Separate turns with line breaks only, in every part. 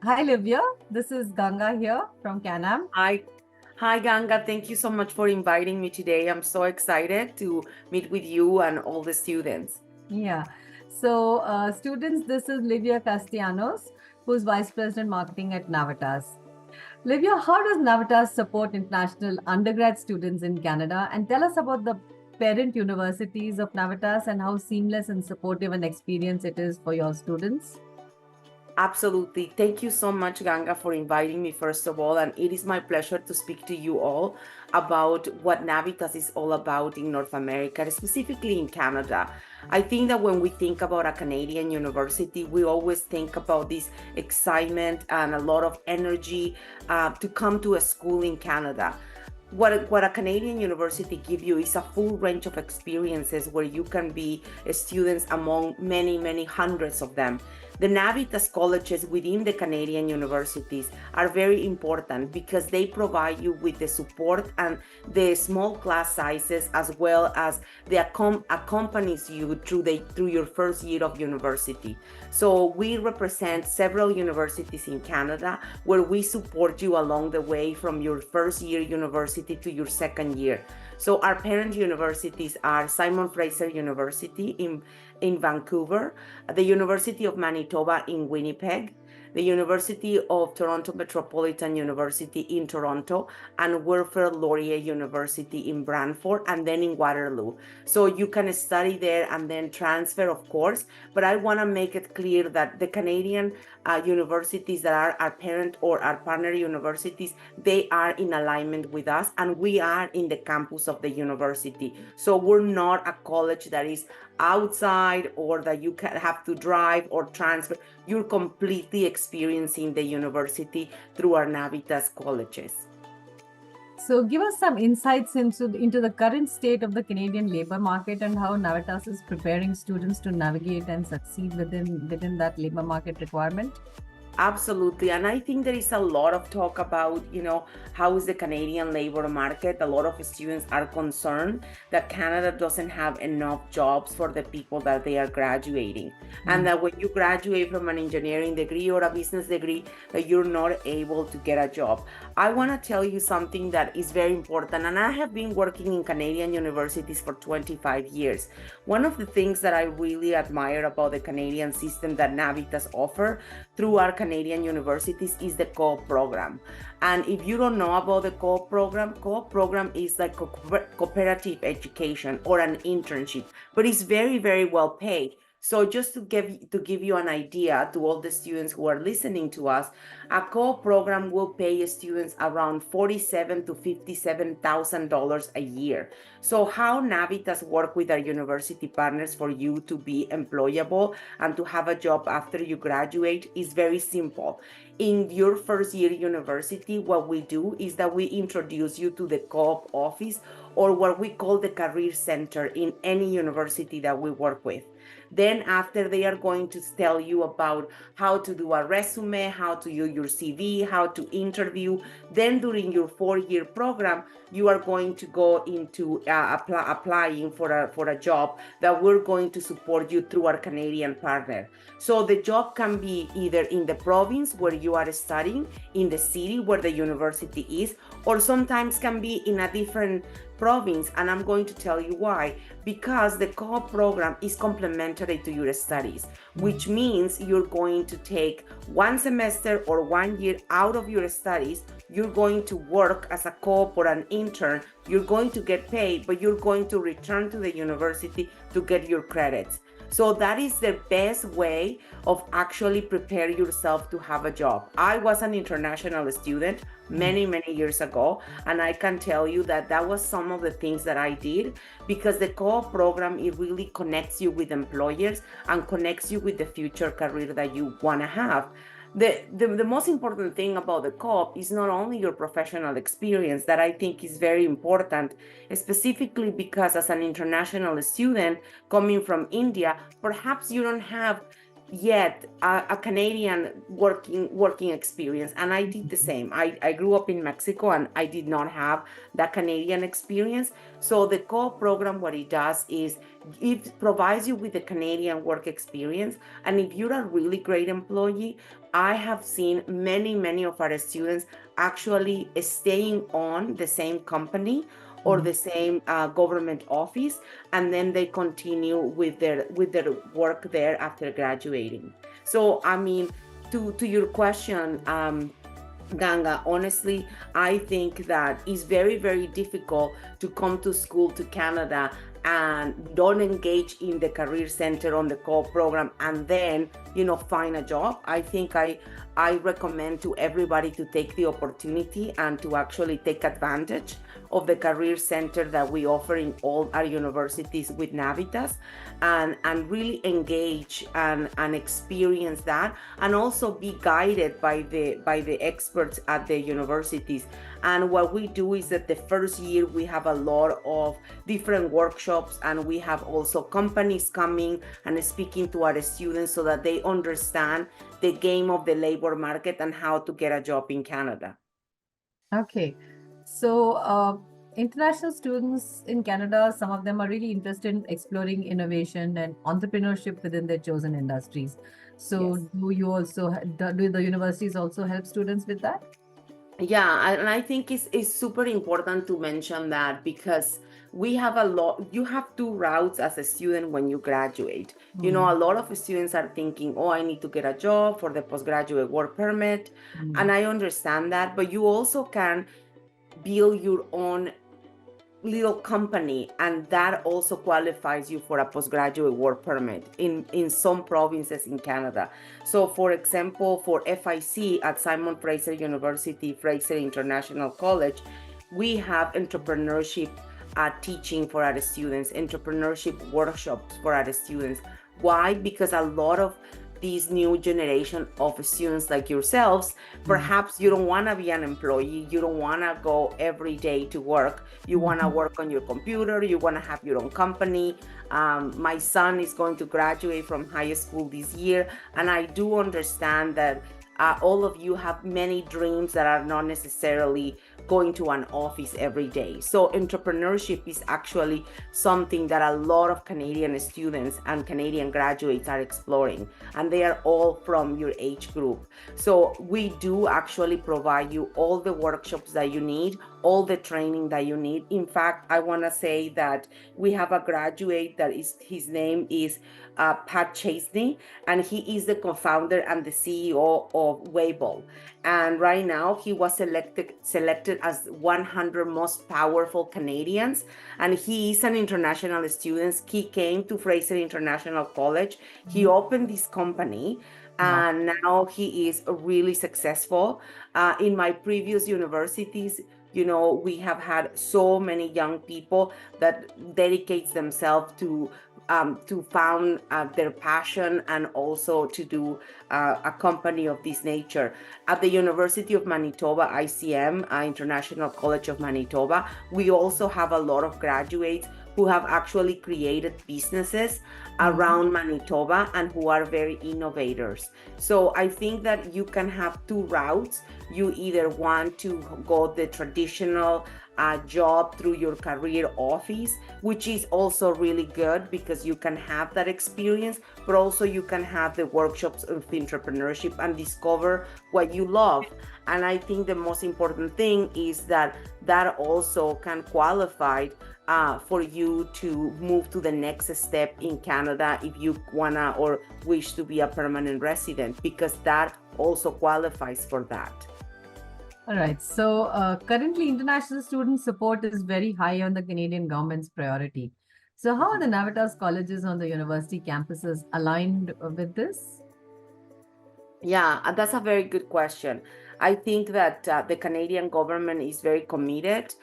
Hi, Livia. This is Ganga here from Canam.
Hi, Ganga. Thank you so much for inviting me today. I'm so excited to meet with you and all the students.
Yeah. So, students, this is Livia Castellanos, who's Vice President Marketing at Navitas. Livia, how does Navitas support international undergrad students in Canada? And tell us about the parent universities of Navitas and how seamless and supportive an experience it is for your students.
Absolutely. Thank you so much, Ganga, for inviting me, first of all. And it is my pleasure to speak to you all about what Navitas is all about in North America, specifically in Canada. I think that when we think about a Canadian university, we always think about this excitement and a lot of energy to come to a school in Canada. What a Canadian university gives you is a full range of experiences where you can be students among many hundreds of them. The Navitas colleges within the Canadian universities are very important because they provide you with the support and the small class sizes, as well as they accompanies you through your first year of university. So we represent several universities in Canada where we support you along the way from your first year university to your second year. So our parent universities are Simon Fraser University in Vancouver, the University of Manitoba in Winnipeg, the University of Toronto Metropolitan University in Toronto, and Wilfrid Laurier University in Brantford, and then in Waterloo. So you can study there and then transfer, of course, but I want to make it clear that the Canadian universities that are our parent or our partner universities, they are in alignment with us, and we are in the campus of the university. So we're not a college that is outside or that you can have to drive or transfer. You're completely experiencing the university through our Navitas colleges.
So, give us some insights into the current state of the Canadian labor market and how Navitas is preparing students to navigate and succeed within that labor market requirement.
Absolutely. And I think there is a lot of talk about, how is the Canadian labor market? A lot of students are concerned that Canada doesn't have enough jobs for the people that they are graduating. And that when you graduate from an engineering degree or a business degree, that you're not able to get a job. I want to tell you something that is very important. And I have been working in Canadian universities for 25 years. One of the things that I really admire about the Canadian system that Navitas offer through our Canadian universities is the co-op program. And if you don't know about the co-op program is like cooperative education or an internship, but it's very well paid. So just to give you an idea to all the students who are listening to us, a co-op program will pay students around $47,000 to $57,000 a year. So how Navitas work with our university partners for you to be employable and to have a job after you graduate is very simple. In your first year university, what we do is that we introduce you to the co-op office, or what we call the career center in any university that we work with. Then after, they are going to tell you about how to do a resume, how to do your CV, how to interview. Then during your 4-year program, you are going to go into applying for a job that we're going to support you through our Canadian partner. So the job can be either in the province where you are studying, in the city where the university is, or sometimes can be in a different province. And I'm going to tell you why. Because the co-op program is complementary to your studies, which means you're going to take 1 semester or 1 year out of your studies. You're going to work as a co-op or an intern. You're going to get paid, but you're going to return to the university to get your credits. So that is the best way of actually prepare yourself to have a job. I was an international student many years ago, and I can tell you that was some of the things that I did, because the co-op program, it really connects you with employers and connects you with the future career that you want to have. The most important thing about the co-op is not only your professional experience, that I think is very important, specifically because as an international student coming from India, perhaps you don't have yet a Canadian working experience. And I did the same. I grew up in Mexico and I did not have that Canadian experience. So the co-op program, what it does is it provides you with the Canadian work experience. And if you're a really great employee, I have seen many of our students actually staying on the same company or the same government office, and then they continue with their work there after graduating. So I mean, to your question, Ganga, honestly, I think that it's very difficult to come to school to Canada and don't engage in the career center on the co-op program and then find a job. I think I recommend to everybody to take the opportunity and to actually take advantage of the career center that we offer in all our universities with Navitas, and really engage and experience that, and also be guided by the experts at the universities. And what we do is that the first year we have a lot of different workshops, and we have also companies coming and speaking to our students so that they understand the game of the labor market and how to get a job in Canada.
Okay. So, international students in Canada, some of them are really interested in exploring innovation and entrepreneurship within their chosen industries. So,
Yes.
do you also, do the universities also help students with that?
Yeah, and I think it's super important to mention that, because we have you have two routes as a student when you graduate. A lot of students are thinking, oh, I need to get a job for the postgraduate work permit. And I understand that, but you also can build your own little company, and that also qualifies you for a postgraduate work permit in some provinces in Canada. So for example, for FIC at Simon Fraser University, Fraser International College, we have entrepreneurship teaching for our students, entrepreneurship workshops for our students. Why? Because a lot of these new generation of students like yourselves, perhaps you don't want to be an employee, you don't want to go every day to work, you want to work on your computer, you want to have your own company. My son is going to graduate from high school this year, and I do understand that all of you have many dreams that are not necessarily going to an office every day. So entrepreneurship is actually something that a lot of Canadian students and Canadian graduates are exploring, and they are all from your age group. So we do actually provide you all the workshops that you need, all the training that you need. In fact, I want to say that we have a graduate that his name is Pat Chesney, and he is the co-founder and the CEO of Weibo. And right now he was selected as 100 most powerful Canadians, and he is an international student. He came to Fraser International College. He opened this company, and now he is really successful. In my previous universities, we have had so many young people that dedicates themselves to found their passion and also to do a company of this nature. At the University of Manitoba, ICM, International College of Manitoba, we also have a lot of graduates who have actually created businesses around Manitoba and who are very innovators. So I think that you can have two routes. You either want to go the traditional job through your career office, which is also really good because you can have that experience, but also you can have the workshops of entrepreneurship and discover what you love. And I think the most important thing is that also can qualify for you to move to the next step in Canada if you wanna or wish to be a permanent resident, because that also qualifies for that.
All right. So currently, international student support is very high on the Canadian government's priority. So how are the Navitas colleges on the university campuses aligned with this?
Yeah, that's a very good question. I think that the Canadian government is very committed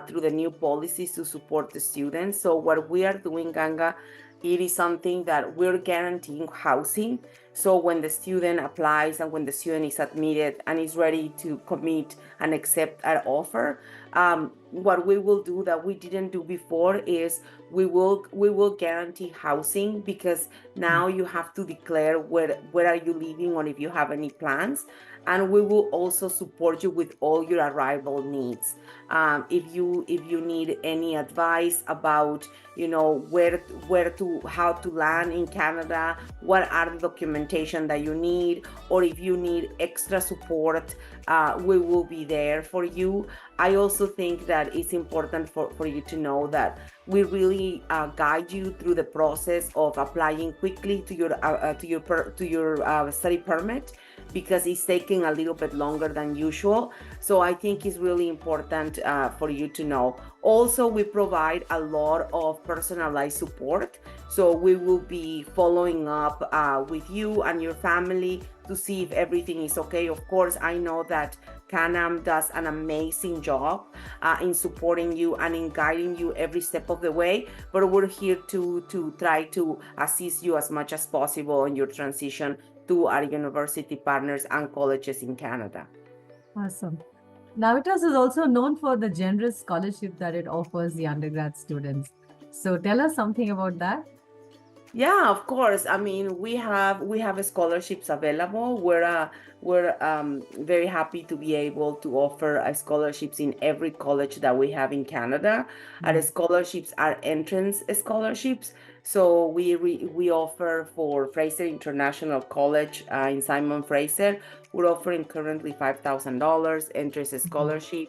through the new policies to support the students. So what we are doing, Ganga, it is something that we're guaranteeing housing. So when the student applies and when the student is admitted and is ready to commit and accept an offer, what we will do that we didn't do before is we will guarantee housing, because now you have to declare where are you living or if you have any plans, and we will also support you with all your arrival needs. If you need any advice about how to land in Canada, what are the documentation that you need, or if you need extra support, we will be there for you. I also think that it's important for you to know that we really guide you through the process of applying quickly to your study permit, because it's taking a little bit longer than usual. So I think it's really important for you to know. Also, we provide a lot of personalized support. So we will be following up with you and your family to see if everything is okay. Of course, I know that Canam does an amazing job in supporting you and in guiding you every step of the way, but we're here to try to assist you as much as possible in your transition to our university partners and colleges in Canada.
Awesome. Navitas is also known for the generous scholarship that it offers the undergrad students. So tell us something about that.
Yeah, of course. I mean, we have scholarships available. We're very happy to be able to offer scholarships in every college that we have in Canada. Our scholarships are entrance scholarships. So we offer for Fraser International College in Simon Fraser. We're offering currently $5,000 entrance scholarship.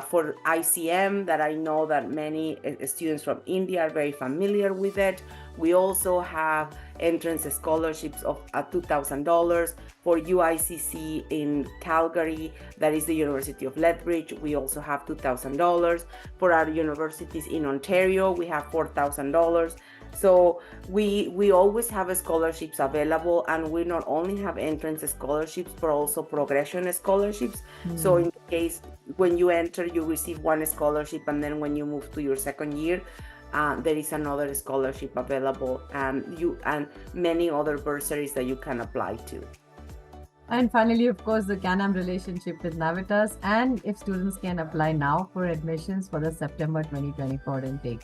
For ICM, that I know that many students from India are very familiar with it. We also have entrance scholarships of $2,000 for UICC in Calgary, that is the University of Lethbridge. We also have $2,000 for our universities in Ontario. We have $4,000. So we always have scholarships available, and we not only have entrance scholarships but also progression scholarships. So in case when you enter, you receive one scholarship, and then when you move to your second year, there is another scholarship available, and many other bursaries that you can apply to.
And finally, of course, the Canam relationship with Navitas, and if students can apply now for admissions for the September 2024 intake.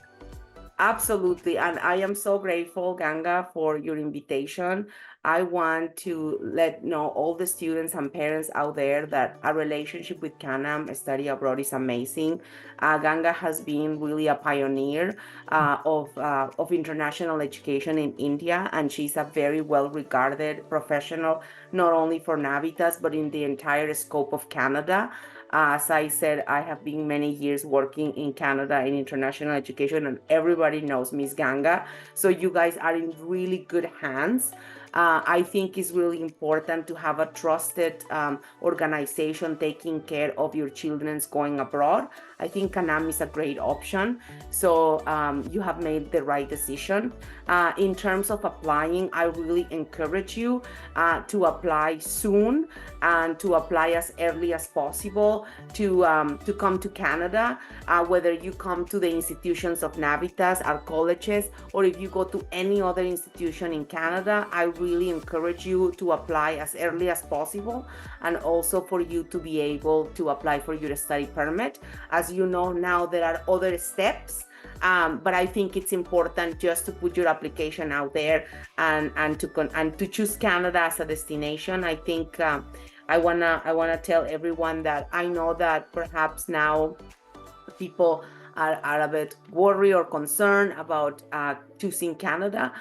Absolutely. And I am so grateful, Ganga, for your invitation. I want to let know all the students and parents out there that our relationship with Canam Study Abroad is amazing. Ganga has been really a pioneer of international education in India, and she's a very well-regarded professional, not only for Navitas, but in the entire scope of Canada. As I said, I have been many years working in Canada in international education, and everybody knows Miss Ganga. So you guys are in really good hands. I think it's really important to have a trusted organization taking care of your children's going abroad. I think Canam is a great option. So you have made the right decision. In terms of applying, I really encourage you to apply soon and to apply as early as possible to come to Canada, whether you come to the institutions of Navitas, our colleges, or if you go to any other institution in Canada. I really encourage you to apply as early as possible, and also for you to be able to apply for your study permit. As you know, now there are other steps, but I think it's important just to put your application out there and to choose Canada as a destination. I think I wanna tell everyone that I know that perhaps now people are a bit worried or concerned about choosing Canada.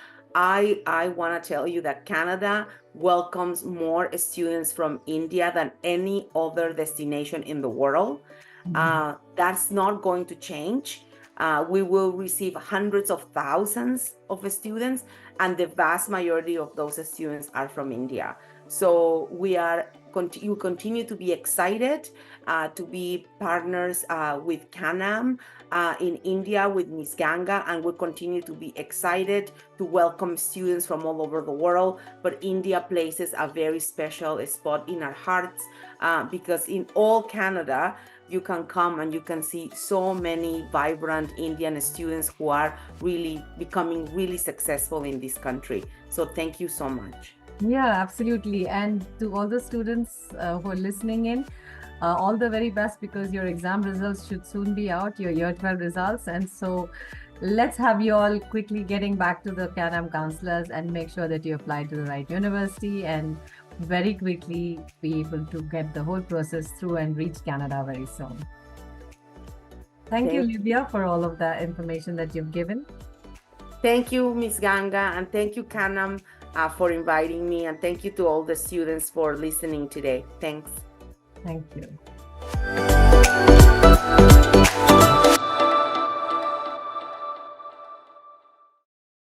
I want to tell you that Canada welcomes more students from India than any other destination in the world. That's not going to change. We will receive hundreds of thousands of students, and the vast majority of those students are from India. So you continue to be excited to be partners with Canam in India with Miss Ganga, and we continue to be excited to welcome students from all over the world. But India places a very special spot in our hearts because in all Canada, you can come and you can see so many vibrant Indian students who are really becoming really successful in this country. So thank you so much.
Yeah, absolutely. And to all the students who are listening in, all the very best, because your exam results should soon be out, your year 12 results. And so let's have you all quickly getting back to the Canam counselors and make sure that you apply to the right university and very quickly be able to get the whole process through and reach Canada very soon. Thank you, Livia, for all of the information that you've given.
Thank you, Ms. Ganga, and thank you, Canam, for inviting me, and thank you to all the students for listening today. Thanks.
Thank you.